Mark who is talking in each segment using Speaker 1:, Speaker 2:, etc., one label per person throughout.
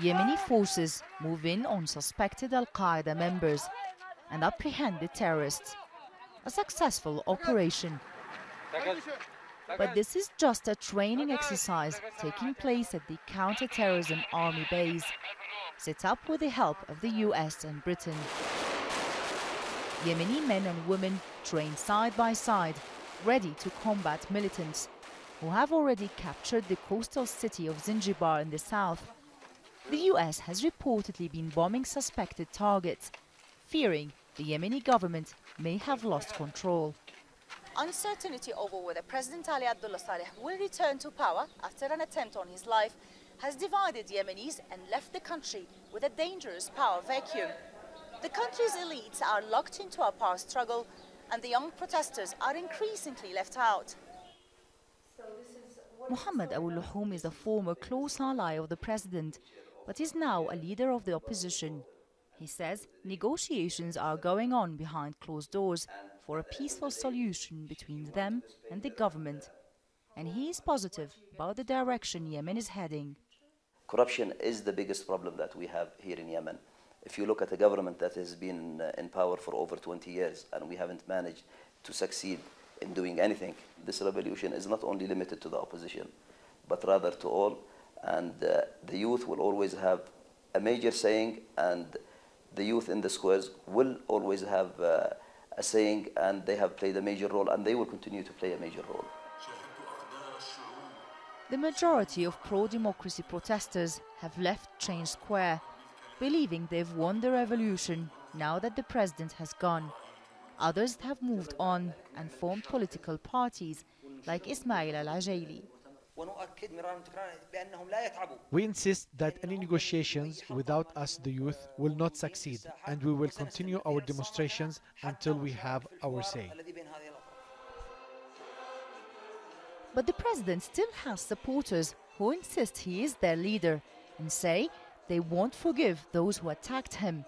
Speaker 1: Yemeni forces move in on suspected Al-Qaeda members and apprehend the terrorists. A successful operation. But this is just a training exercise taking place at the counter-terrorism army base, set up with the help of the US and Britain. Yemeni men and women train side by side, ready to combat militants who have already captured the coastal city of Zinjibar in the south. The US has reportedly been bombing suspected targets, fearing the Yemeni government may have lost control.
Speaker 2: Uncertainty over whether President Ali Abdullah Saleh will return to power after an attempt on his life has divided Yemenis and left the country with a dangerous power vacuum. The country's elites are locked into a power struggle and the young protesters are increasingly left out.
Speaker 1: Mohammed Abu Luhoum is a former close ally of the president, but is now a leader of the opposition. He says negotiations are going on behind closed doors for a peaceful solution between them and the government. And he is positive about the direction Yemen is heading.
Speaker 3: Corruption is the biggest problem that we have here in Yemen. If you look at a government that has been in power for over 20 years and we haven't managed to succeed in doing anything, this revolution is not only limited to the opposition, but rather to all. And the youth will always have a major saying, and the youth in the squares will always have a saying, and they have played a major role, and they will continue to play a major role.
Speaker 1: The majority of pro-democracy protesters have left Change Square, believing they've won the revolution now that the president has gone. Others have moved on and formed political parties, like Ismail al-Ajayli.
Speaker 4: We insist that any negotiations without us, the youth, will not succeed, and we will continue our demonstrations until we have our say.
Speaker 1: But the president still has supporters who insist he is their leader and say they won't forgive those who attacked him.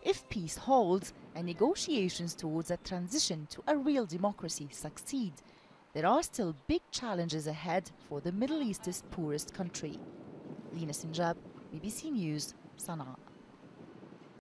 Speaker 1: If peace holds and negotiations towards a transition to a real democracy succeed, there are still big challenges ahead for the Middle East's poorest country. Lina Sinjab, BBC News, Sana'a.